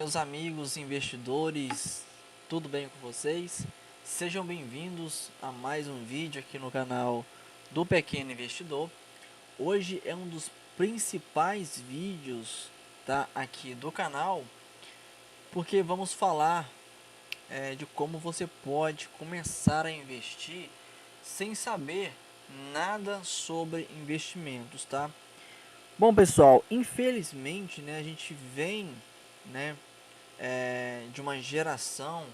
meus amigos investidores, tudo bem com vocês? Sejam bem-vindos a mais um vídeo aqui no canal do Pequeno Investidor. Hoje é um dos principais vídeos, tá, aqui do canal, porque vamos falar de como você pode começar a investir sem saber nada sobre investimentos, tá? Bom, pessoal, infelizmente, né, a gente vem, né, de uma geração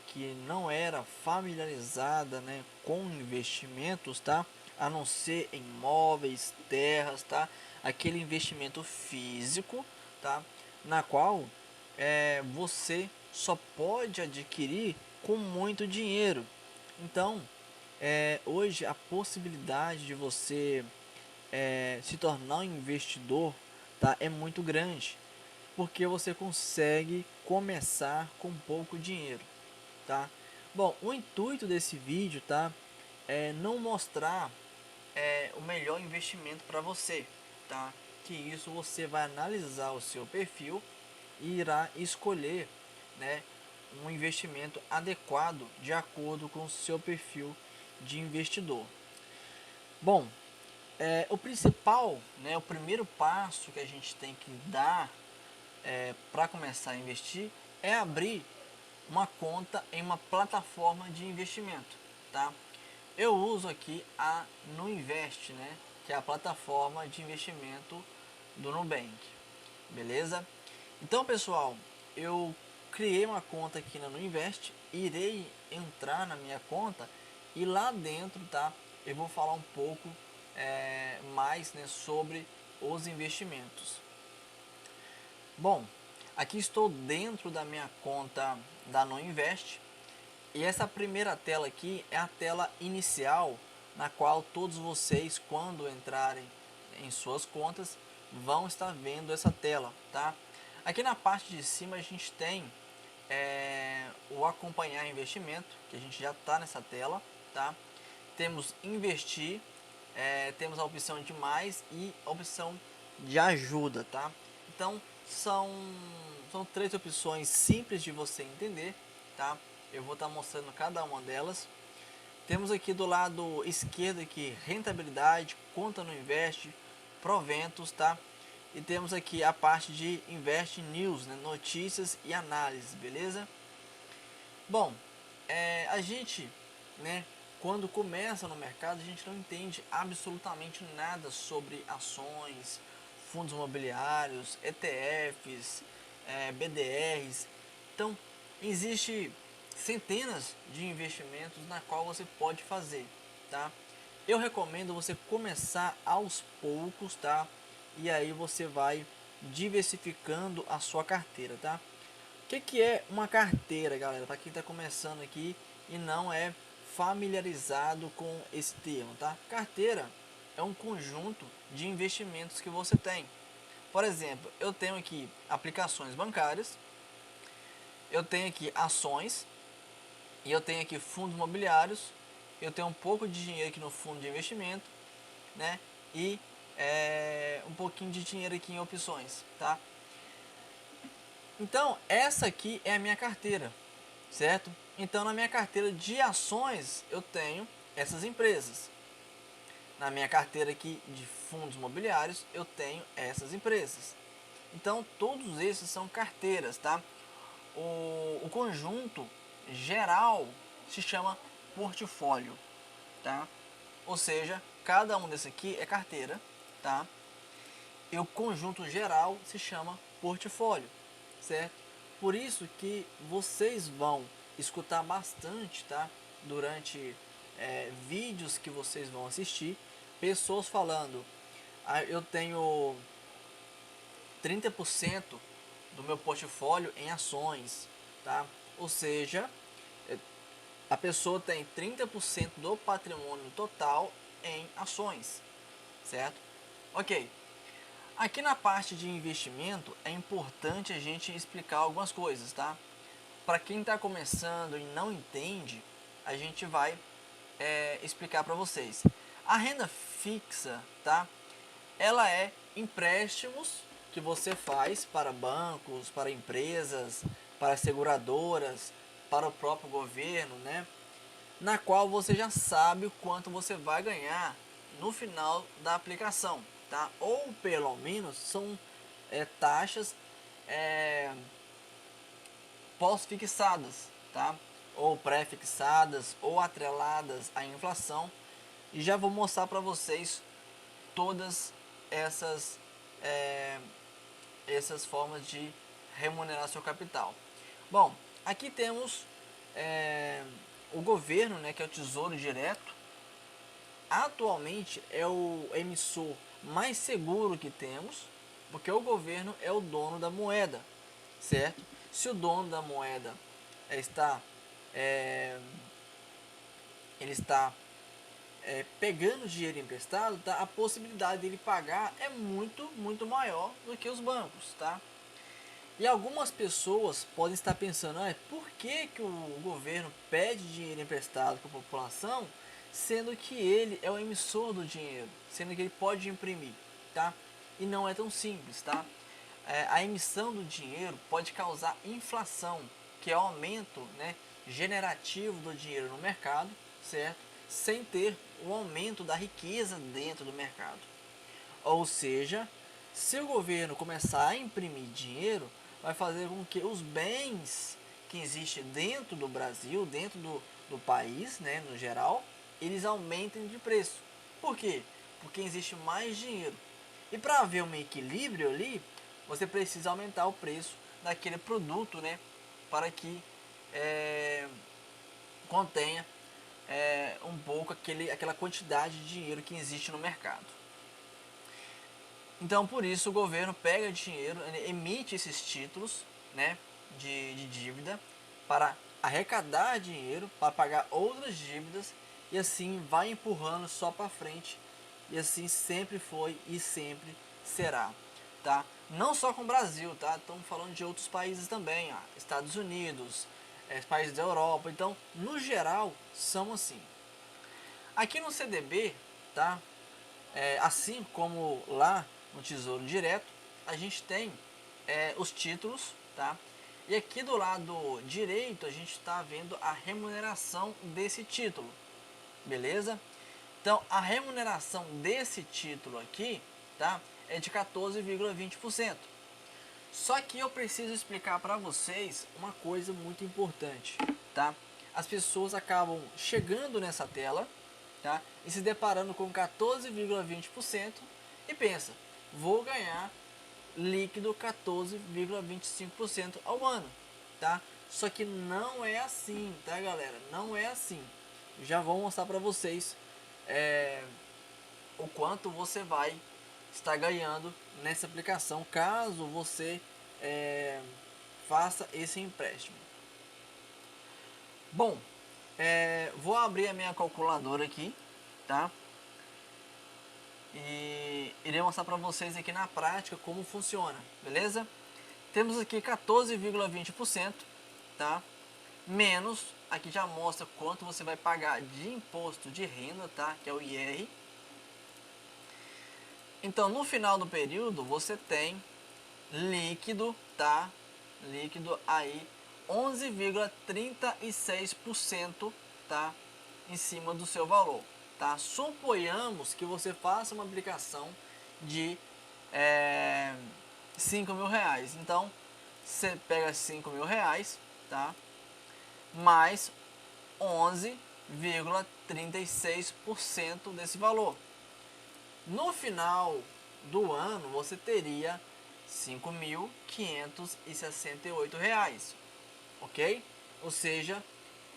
que não era familiarizada, né, com investimentos, tá? A não ser em imóveis, terras, tá? Aquele investimento físico, tá? Na qual você só pode adquirir com muito dinheiro. Então, hoje a possibilidade de você se tornar um investidor, tá, é muito grande, porque você consegue começar com pouco dinheiro, tá? Bom, o intuito desse vídeo, tá, é não mostrar o melhor investimento para você, tá? Que isso você vai analisar o seu perfil e irá escolher, né, um investimento adequado de acordo com o seu perfil de investidor. Bom, o principal, né, o primeiro passo que a gente tem que dar para começar a investir é abrir uma conta em uma plataforma de investimento, tá? Eu uso aqui a Nuinvest, né, que é a plataforma de investimento do Nubank, beleza? Então, pessoal, eu criei uma conta aqui na Nuinvest, irei entrar na minha conta e lá dentro, tá, eu vou falar um pouco mais, né, sobre os investimentos. Bom, aqui estou dentro da minha conta da Nuinvest e essa primeira tela aqui é a tela inicial, na qual todos vocês, quando entrarem em suas contas, vão estar vendo essa tela, tá? Aqui na parte de cima a gente tem o acompanhar investimento, que a gente já está nessa tela, tá? Temos investir, temos a opção de mais e a opção de ajuda, tá? Então são três opções simples de você entender, tá? Eu vou estar mostrando cada uma delas. Temos aqui do lado esquerdo aqui rentabilidade, conta no Invest, proventos, tá? E temos aqui a parte de Invest News, né? Notícias e análise, beleza? Bom, a gente, né, quando começa no mercado, a gente não entende absolutamente nada sobre ações, fundos imobiliários, ETFs, BDRs. Então, existe centenas de investimentos na qual você pode fazer, tá? Eu recomendo você começar aos poucos, tá? E aí você vai diversificando a sua carteira, tá? O que é uma carteira, galera? Para quem está começando aqui e não é familiarizado com esse termo, tá? Carteira é um conjunto de investimentos que você tem. Por exemplo, eu tenho aqui aplicações bancárias, eu tenho aqui ações e eu tenho aqui fundos imobiliários. Eu tenho um pouco de dinheiro aqui no fundo de investimento, né? E um pouquinho de dinheiro aqui em opções, tá? Então, essa aqui é a minha carteira, certo? Então, na minha carteira de ações, eu tenho essas empresas. Na minha carteira aqui de fundos imobiliários, eu tenho essas empresas. Então, todos esses são carteiras, tá? O conjunto geral se chama portfólio, tá? Ou seja, cada um desse aqui é carteira, tá? E o conjunto geral se chama portfólio, certo? Por isso que vocês vão escutar bastante, tá? Durante vídeos que vocês vão assistir, pessoas falando, eu tenho 30% do meu portfólio em ações, tá? Ou seja, a pessoa tem 30% do patrimônio total em ações, certo? Ok. Aqui na parte de investimento é importante a gente explicar algumas coisas, tá? Para quem está começando e não entende, a gente vai explicar para vocês. A renda fixa, tá? Ela é empréstimos que você faz para bancos, para empresas, para seguradoras, para o próprio governo, né? Na qual você já sabe o quanto você vai ganhar no final da aplicação, tá? Ou pelo menos são taxas é, pós-fixadas, tá? Ou pré-fixadas ou atreladas à inflação. E já vou mostrar para vocês todas essas é, essas formas de remunerar seu capital. Bom, aqui temos o governo, né, que é o Tesouro Direto. Atualmente é o emissor mais seguro que temos, porque o governo é o dono da moeda, certo? Se o dono da moeda está é, ele está pegando dinheiro emprestado, tá? A possibilidade dele pagar é muito maior do que os bancos, tá? E algumas pessoas podem estar pensando, por que o governo pede dinheiro emprestado para a população, sendo que ele é o emissor do dinheiro, sendo que ele pode imprimir, tá? E não é tão simples, tá? A emissão do dinheiro pode causar inflação, que é o aumento, né, generativo do dinheiro no mercado, certo? Sem ter o aumento da riqueza dentro do mercado. Ou seja, se o governo começar a imprimir dinheiro, vai fazer com que os bens que existem dentro do Brasil, dentro do país, né, no geral, eles aumentem de preço. Por quê? Porque existe mais dinheiro. E para haver um equilíbrio ali, você precisa aumentar o preço daquele produto, né, para que contenha um pouco aquela quantidade de dinheiro que existe no mercado. Então, por isso, o governo pega dinheiro, emite esses títulos, né, de dívida para arrecadar dinheiro, para pagar outras dívidas e assim vai empurrando só para frente. E assim sempre foi e sempre será, tá? Não só com o Brasil, tá? Estamos falando de outros países também, Estados Unidos, países da Europa. Então, no geral, são assim. Aqui no CDB, tá? Assim como lá no Tesouro Direto, a gente tem os títulos, tá? E aqui do lado direito a gente está vendo a remuneração desse título, beleza? Então a remuneração desse título aqui, tá? É de 14,20%. Só que eu preciso explicar para vocês uma coisa muito importante, tá? As pessoas acabam chegando nessa tela, tá? E se deparando com 14,20% e pensa, vou ganhar líquido 14,25% ao ano, tá? Só que não é assim, tá, galera? Não é assim. Já vou mostrar para vocês o quanto você vai estar ganhando nessa aplicação caso você faça esse empréstimo. Bom, vou abrir a minha calculadora aqui, tá? E irei mostrar para vocês aqui na prática como funciona, beleza? Temos aqui 14,20%, tá? Menos, aqui já mostra quanto você vai pagar de imposto de renda, tá? Que é o IR. Então, no final do período, você tem líquido, tá? Líquido aí 11,36%, tá? Em cima do seu valor, tá? Suponhamos que você faça uma aplicação de 5 mil reais. Então, você pega 5 mil reais, tá? Mais 11,36% desse valor. No final do ano, você teria R$ 5.568, ok? Ou seja,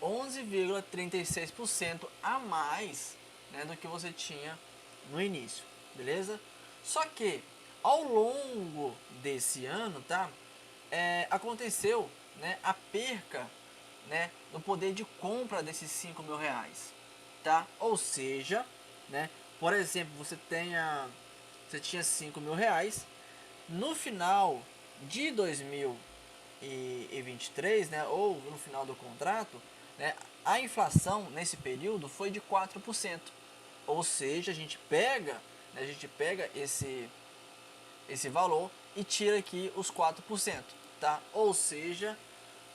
11,36% a mais, né, do que você tinha no início, beleza? Só que ao longo desse ano, tá? Aconteceu, né, a perca, né, do poder de compra desses 5 mil reais, tá? Ou seja, né, por exemplo, você tinha 5 mil reais, no final de 2023, né, ou no final do contrato, né, a inflação nesse período foi de 4%. Ou seja, a gente pega esse valor e tira aqui os 4%, tá? Ou seja,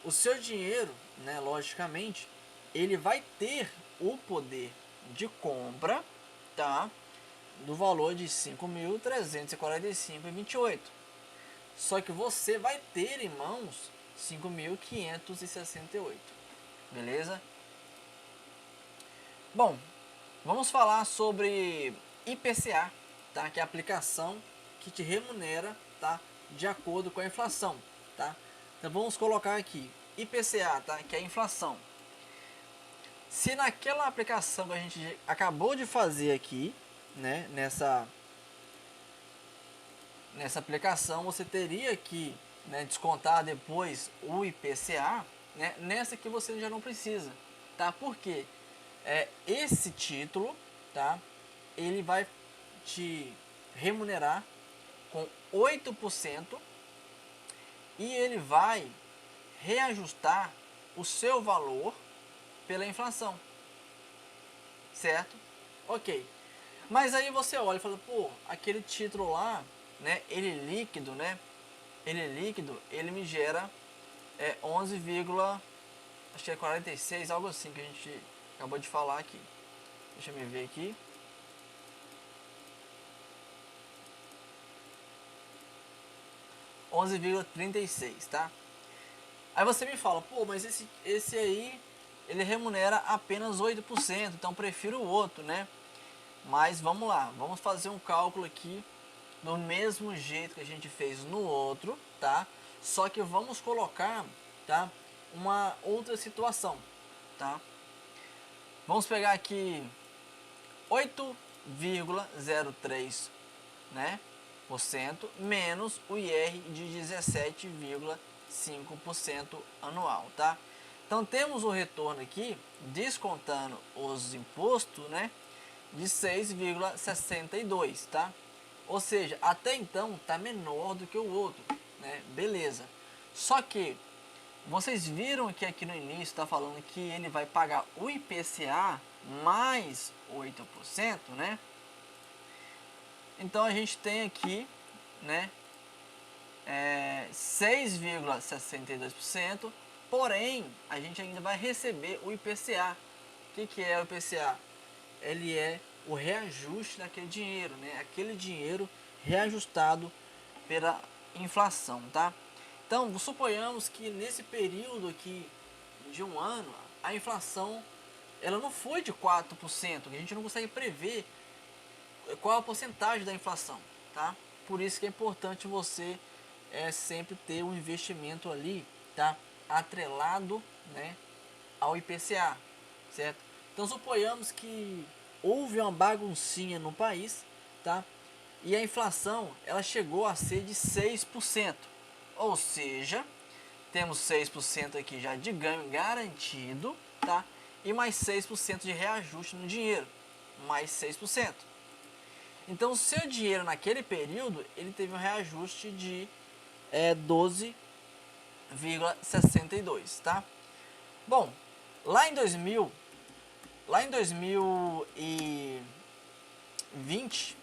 o seu dinheiro, né, logicamente, ele vai ter o poder de compra, tá? Do valor de 5.345,28. Só que você vai ter em mãos 5.568, beleza? Bom, vamos falar sobre IPCA, tá? Que é a aplicação que te remunera, tá? De acordo com a inflação, tá? Então vamos colocar aqui IPCA, tá? Que é a inflação. Se naquela aplicação que a gente acabou de fazer aqui, né? Nessa aplicação você teria que, né, descontar depois o IPCA, né? Nessa aqui você já não precisa, tá? Por quê? Esse título, tá? Ele vai te remunerar com 8% e ele vai reajustar o seu valor pela inflação, certo? Ok. Mas aí você olha e fala, pô, aquele título lá, né? Ele líquido, né? Ele me gera 11, acho que é 46, algo assim que a gente acabou de falar aqui. Deixa eu ver aqui. $11,36, tá? Aí você me fala, pô, mas esse aí, ele remunera apenas 8%, então prefiro o outro, né? Mas vamos lá, vamos fazer um cálculo aqui do mesmo jeito que a gente fez no outro, tá? Só que vamos colocar, tá? Uma outra situação, tá? Vamos pegar aqui 8,03, né? Por cento, menos o IR de 17,5% anual, tá? Então temos o retorno aqui, descontando os impostos, né? De 6,62, tá? Ou seja, até então tá menor do que o outro, né? Beleza. Só que vocês viram que aqui no início está falando que ele vai pagar o IPCA mais 8%, né? Então a gente tem aqui, né, 6,62%, porém a gente ainda vai receber o IPCA. O que é o IPCA? Ele é o reajuste daquele dinheiro, né? Aquele dinheiro reajustado pela inflação, tá? Então, suponhamos que nesse período aqui de um ano, a inflação ela não foi de 4%, que a gente não consegue prever qual a porcentagem da inflação, tá? Por isso que é importante você sempre ter um investimento ali, tá? Atrelado, né, ao IPCA, certo? Então suponhamos que houve uma baguncinha no país, tá? E a inflação ela chegou a ser de 6%, ou seja, temos 6% aqui já de ganho garantido, tá? E mais 6% de reajuste no dinheiro, mais 6%. Então o seu dinheiro naquele período, ele teve um reajuste de 12,62, tá? Bom, lá em 2020,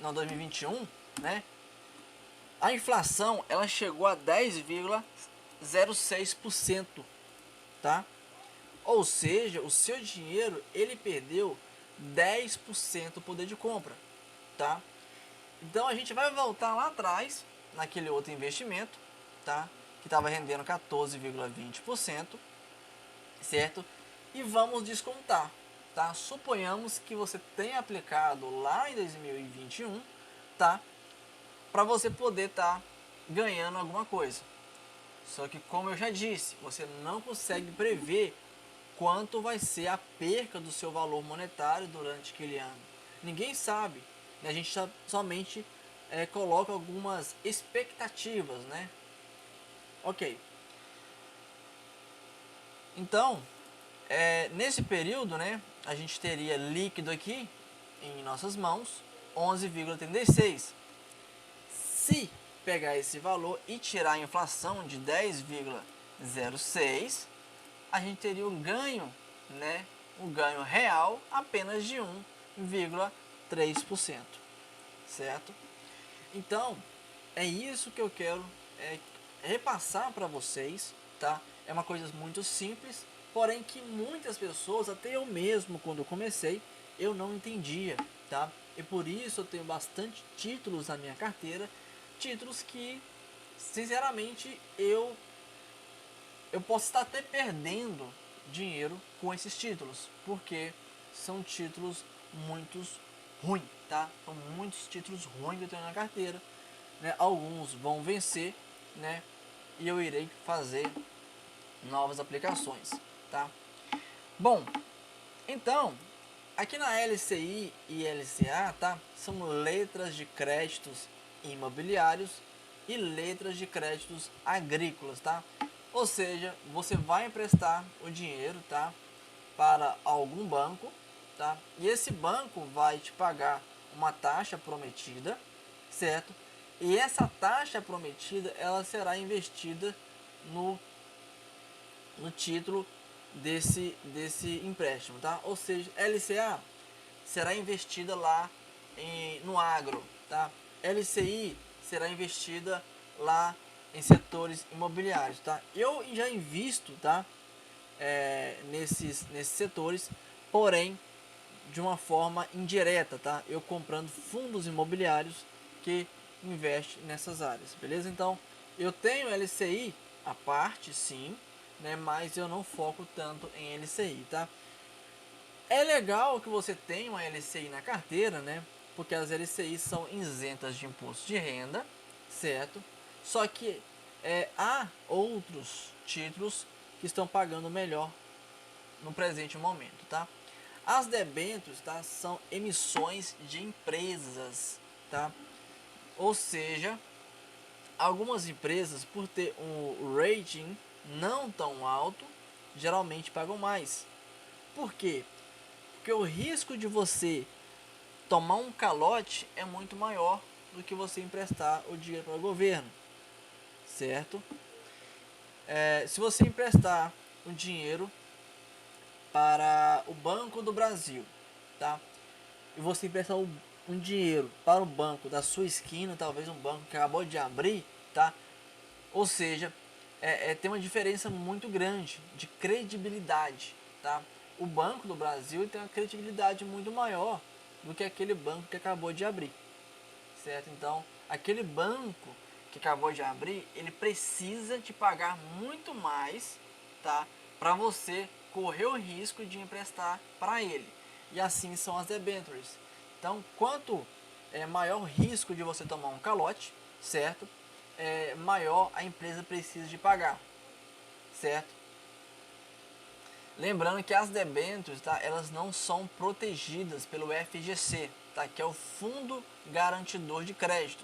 não, 2021, né? A inflação ela chegou a 10,06%, tá? Ou seja, o seu dinheiro ele perdeu 10% do poder de compra, tá? Então a gente vai voltar lá atrás naquele outro investimento, tá? Que estava rendendo 14,20%, certo? E vamos descontar, tá? Suponhamos que você tenha aplicado lá em 2021, tá? Para você poder estar ganhando alguma coisa. Só que como eu já disse, você não consegue prever quanto vai ser a perca do seu valor monetário durante aquele ano. Ninguém sabe. A gente somente coloca algumas expectativas, né? Ok. Então, nesse período, né, a gente teria líquido aqui em nossas mãos 11,36. Se pegar esse valor e tirar a inflação de 10,06, a gente teria um ganho, né, um ganho real apenas de 1,3%, certo? Então, é isso que eu quero repassar para vocês, tá? É uma coisa muito simples, porém que muitas pessoas, até eu mesmo quando eu comecei, eu não entendia, tá? E por isso eu tenho bastante títulos na minha carteira, títulos que, sinceramente, eu posso estar até perdendo dinheiro com esses títulos, porque são títulos muito ruins, tá? São muitos títulos ruins que eu tenho na carteira, né? Alguns vão vencer, né? E eu irei fazer novas aplicações, tá? Bom, então, aqui na LCI e LCA, tá? São letras de créditos imobiliários e letras de créditos agrícolas, tá? Ou seja, você vai emprestar o dinheiro, tá? Para algum banco, tá? E esse banco vai te pagar uma taxa prometida, certo? E essa taxa prometida, ela será investida no título desse empréstimo, tá? Ou seja, LCA será investida lá no agro, tá? LCI será investida lá em setores imobiliários, tá? Eu já invisto, tá? Nesses setores, porém de uma forma indireta, tá? Eu comprando fundos imobiliários que investem nessas áreas, beleza? Então, eu tenho LCI à parte, sim, né? Mas eu não foco tanto em LCI, tá? É legal que você tenha uma LCI na carteira, né? Porque as LCIs são isentas de imposto de renda, certo? Só que há outros títulos que estão pagando melhor no presente momento, tá? As debêntures, tá, são emissões de empresas, tá? Ou seja, algumas empresas, por ter um rating não tão alto, geralmente pagam mais. Por quê? Porque o risco de você tomar um calote é muito maior do que você emprestar o dinheiro para o governo, certo? Se você emprestar o dinheiro para o Banco do Brasil, tá? E você emprestar um dinheiro para o banco da sua esquina, talvez um banco que acabou de abrir, tá? Ou seja, tem uma diferença muito grande de credibilidade, tá? O Banco do Brasil tem uma credibilidade muito maior do que aquele banco que acabou de abrir, certo? Então, aquele banco que acabou de abrir, ele precisa te pagar muito mais, tá? Para você correr o risco de emprestar para ele. E assim são as debentures. Então, quanto maior o risco de você tomar um calote, certo? Maior a empresa precisa de pagar, certo? Lembrando que as debêntures, tá, elas não são protegidas pelo FGC, tá, que é o Fundo Garantidor de Crédito,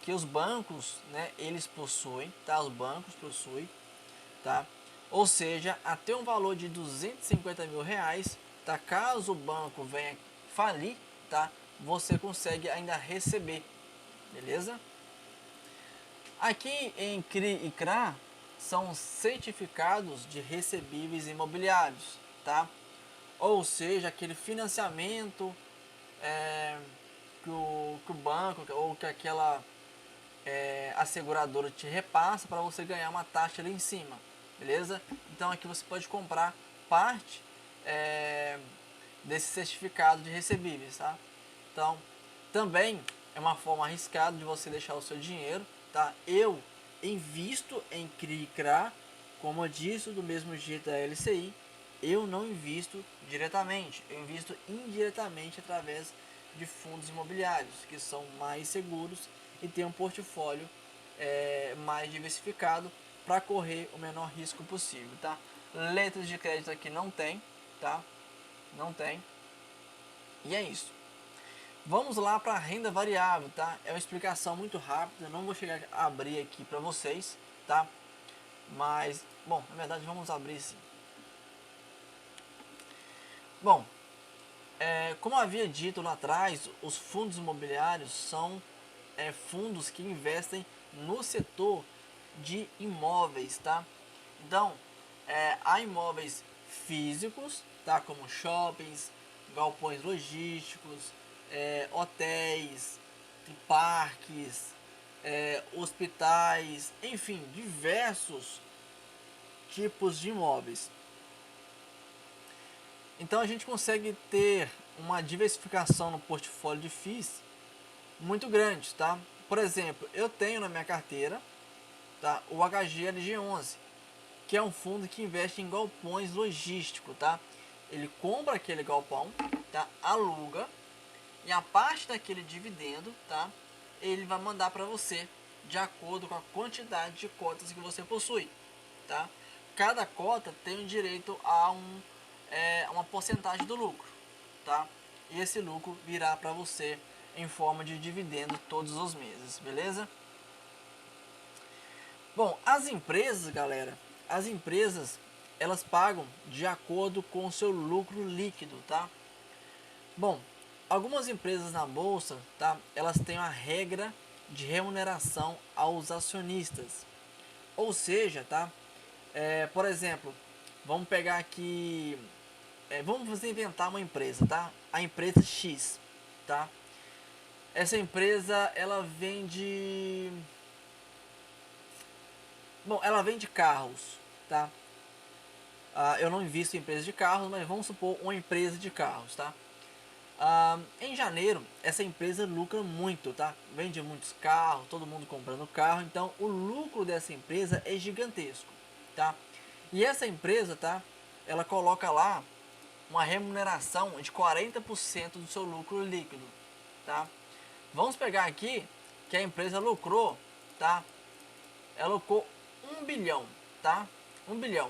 que os bancos, né, eles possuem, tá, os bancos possuem, tá, ou seja, até um valor de 250 mil reais, tá, caso o banco venha falir, tá, você consegue ainda receber, beleza? Aqui em CRI e CRA são certificados de recebíveis imobiliários, tá? Ou seja, aquele financiamento que o banco ou que aquela aseguradora te repassa para você ganhar uma taxa ali em cima, beleza? Então aqui você pode comprar parte desse certificado de recebíveis, tá? Então, também é uma forma arriscada de você deixar o seu dinheiro, tá? Eu invisto em CRI e CRA, como eu disse, do mesmo jeito da LCI, eu não invisto diretamente, eu invisto indiretamente através de fundos imobiliários, que são mais seguros e tem um portfólio mais diversificado para correr o menor risco possível, tá? Letras de crédito aqui não tem, tá? Não tem. E é isso. Vamos lá para a renda variável, tá? É uma explicação muito rápida, não vou chegar a abrir aqui para vocês, tá? Mas, bom, na verdade vamos abrir sim. Bom, como havia dito lá atrás, os fundos imobiliários são fundos que investem no setor de imóveis, tá? Então, há imóveis físicos, tá? Como shoppings, galpões logísticos, hotéis, parques, hospitais, enfim, diversos tipos de imóveis. Então a gente consegue ter uma diversificação no portfólio de FIIs muito grande, tá? Por exemplo, eu tenho na minha carteira, tá, o HGLG11, que é um fundo que investe em galpões logísticos, tá? Ele compra aquele galpão, tá? Aluga, e a parte daquele dividendo, tá? Ele vai mandar para você de acordo com a quantidade de cotas que você possui, tá? Cada cota tem o direito a uma porcentagem do lucro, tá? E esse lucro virá para você em forma de dividendo todos os meses, beleza? Bom, as empresas, galera, as empresas, elas pagam de acordo com o seu lucro líquido, tá? Bom, algumas empresas na bolsa, tá? Elas têm uma regra de remuneração aos acionistas. Ou seja, tá? Por exemplo, vamos pegar aqui, vamos inventar uma empresa, tá? A empresa X, tá? Essa empresa, ela vende, bom, ela vende carros, tá? Eu não invisto em empresas de carros, mas vamos supor uma empresa de carros, tá? Em janeiro, essa empresa lucra muito, tá? Vende muitos carros, todo mundo comprando carro, então o lucro dessa empresa é gigantesco, tá? E essa empresa, tá? Ela coloca lá uma remuneração de 40% do seu lucro líquido, tá? Vamos pegar aqui que a empresa lucrou, tá? Ela lucrou 1 bilhão, tá? 1 bilhão.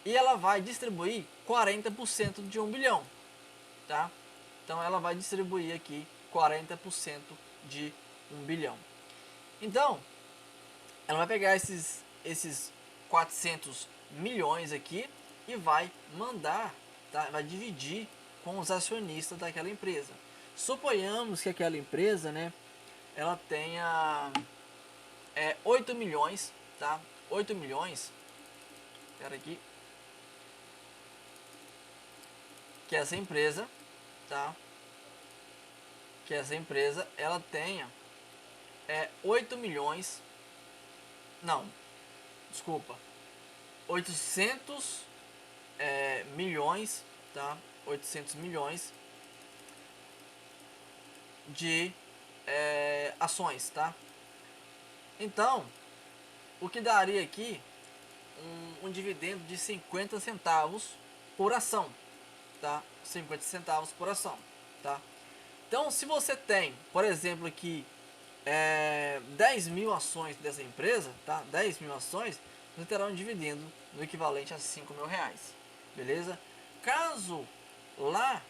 E ela vai distribuir 40% de 1 bilhão, tá? Então ela vai distribuir aqui 40% de 1 bilhão. Então, ela vai pegar esses 400 milhões aqui e vai mandar, tá? Vai dividir com os acionistas daquela empresa. Suponhamos que aquela empresa, né, ela tenha 8 milhões, tá? 8 milhões, espera aqui, que essa empresa, tá? Que essa empresa, ela tenha 8 milhões, não, desculpa, 800 milhões, tá? 800 milhões de ações, tá? Então, o que daria aqui um dividendo de 50 centavos por ação, tá? 50 centavos por ação, tá? Então, se você tem, por exemplo, aqui 10 mil ações dessa empresa, tá? 10 mil ações, você terá um dividendo no equivalente a 5 mil reais, beleza? Caso lá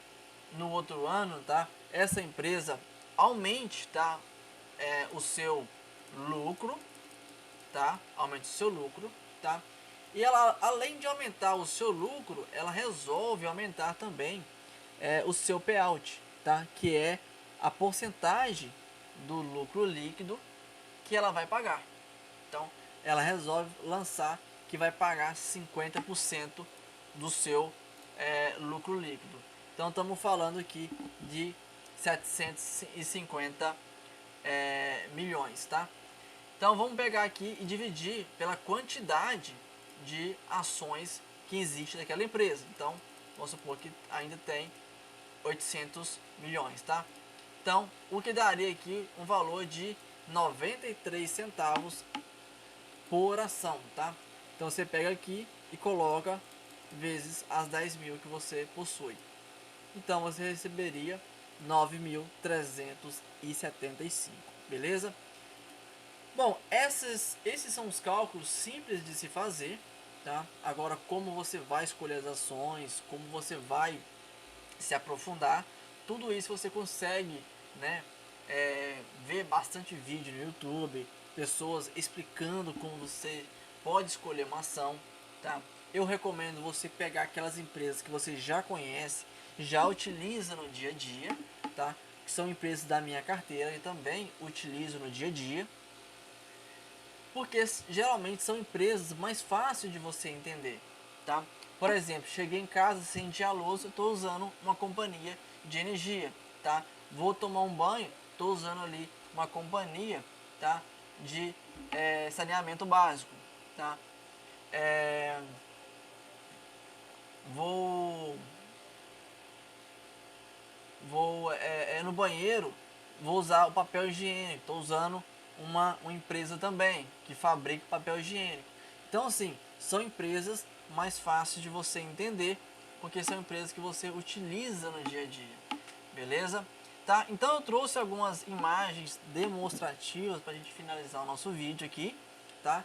no outro ano, tá? Essa empresa aumente, tá? O seu lucro, tá? Aumente o seu lucro, tá? E ela, além de aumentar o seu lucro, ela resolve aumentar também o seu payout, tá? Que é a porcentagem do lucro líquido que ela vai pagar. Então, ela resolve lançar que vai pagar 50% do seu lucro líquido. Então, estamos falando aqui de 750 milhões, tá? Então, vamos pegar aqui e dividir pela quantidade de ações que existe daquela empresa. Então, vamos supor que ainda tem 800 milhões, tá? Então, o que daria aqui um valor de 93 centavos por ação, tá? Então, você pega aqui e coloca vezes as 10 mil que você possui. Então, você receberia 9.375, beleza? Bom, esses são os cálculos simples de se fazer, tá? Agora, como você vai escolher as ações, como você vai se aprofundar, tudo isso você consegue, né, ver bastante vídeo no YouTube, pessoas explicando como você pode escolher uma ação, tá? Eu recomendo você pegar aquelas empresas que você já conhece, já utiliza no dia a dia, tá? Que são empresas da minha carteira e também utilizo no dia a dia, porque geralmente são empresas mais fáceis de você entender, tá? Por exemplo, cheguei em casa, acendi a louça, estou usando uma companhia de energia, tá? Vou tomar um banho, estou usando ali uma companhia, tá? De saneamento básico, tá? Vou no banheiro, vou usar o papel higiênico. Estou usando uma empresa também que fabrica papel higiênico. Então, assim, são empresas mais fáceis de você entender, porque são empresas que você utiliza no dia a dia, beleza? Tá? Então eu trouxe algumas imagens demonstrativas para a gente finalizar o nosso vídeo aqui, tá?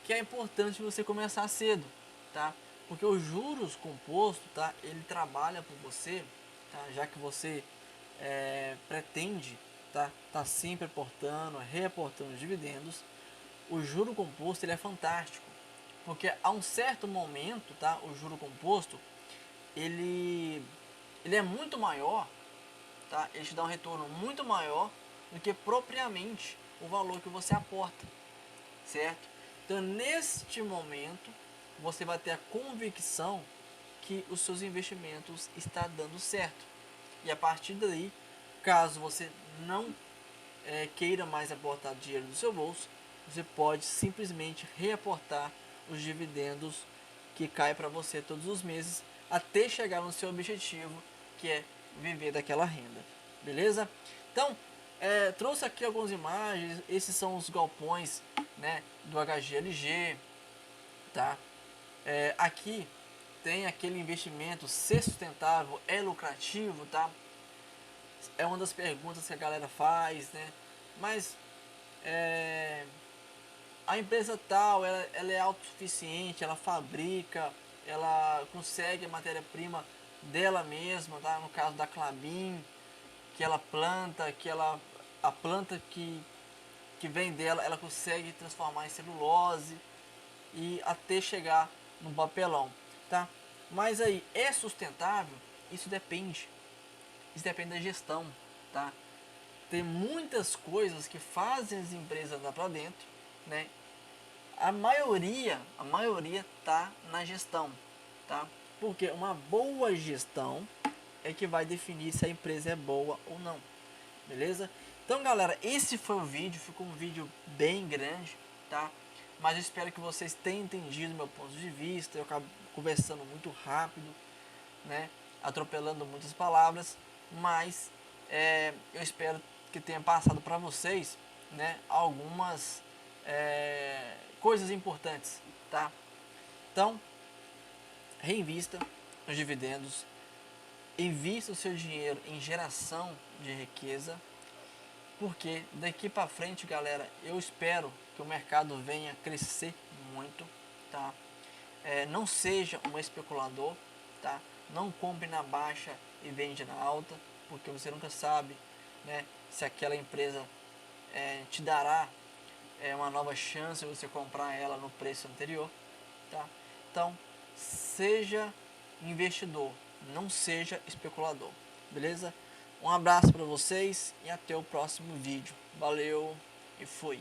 Que é importante você começar cedo, tá? Porque os juros compostos, tá? Ele trabalha por você, tá? Já que você pretende, tá sempre aportando, reaportando os dividendos. O juro composto ele é fantástico, porque a um certo momento, tá? O juro composto ele é muito maior, tá? Ele te dá um retorno muito maior do que propriamente o valor que você aporta, certo? Então, neste momento, você vai ter a convicção que os seus investimentos estão dando certo. E a partir daí, caso você não queira mais aportar dinheiro no seu bolso, você pode simplesmente reaportar os dividendos que caem para você todos os meses até chegar no seu objetivo, que é viver daquela renda. Beleza? Então, trouxe aqui algumas imagens. Esses são os galpões, né, do HGLG, tá? Aqui tem aquele investimento: ser sustentável é lucrativo, tá? É uma das perguntas que a galera faz, né? Mas a empresa tal, ela é autossuficiente, ela fabrica, ela consegue a matéria-prima dela mesma, tá? No caso da Klabin, que ela planta, a planta que vem dela, ela consegue transformar em celulose e até chegar no papelão, tá? Mas aí, é sustentável? Isso depende. Isso depende da gestão, tá? Tem muitas coisas que fazem as empresas andar para dentro, né? A maioria tá na gestão, tá? Porque uma boa gestão é que vai definir se a empresa é boa ou não, beleza? Então, galera, esse foi o vídeo. Ficou um vídeo bem grande, tá? Mas eu espero que vocês tenham entendido meu ponto de vista. Eu acabo conversando muito rápido, né? Atropelando muitas palavras, mas eu espero que tenha passado para vocês, né, algumas coisas importantes, tá? Então, reinvista os dividendos, invista o seu dinheiro em geração de riqueza, porque daqui para frente, galera, eu espero que o mercado venha crescer muito, tá? Não seja um especulador, tá? Não compre na baixa e vende na alta, porque você nunca sabe, né, se aquela empresa te dará uma nova chance de você comprar ela no preço anterior, tá? Então, seja investidor, não seja especulador, beleza? Um abraço para vocês e até o próximo vídeo. Valeu e fui!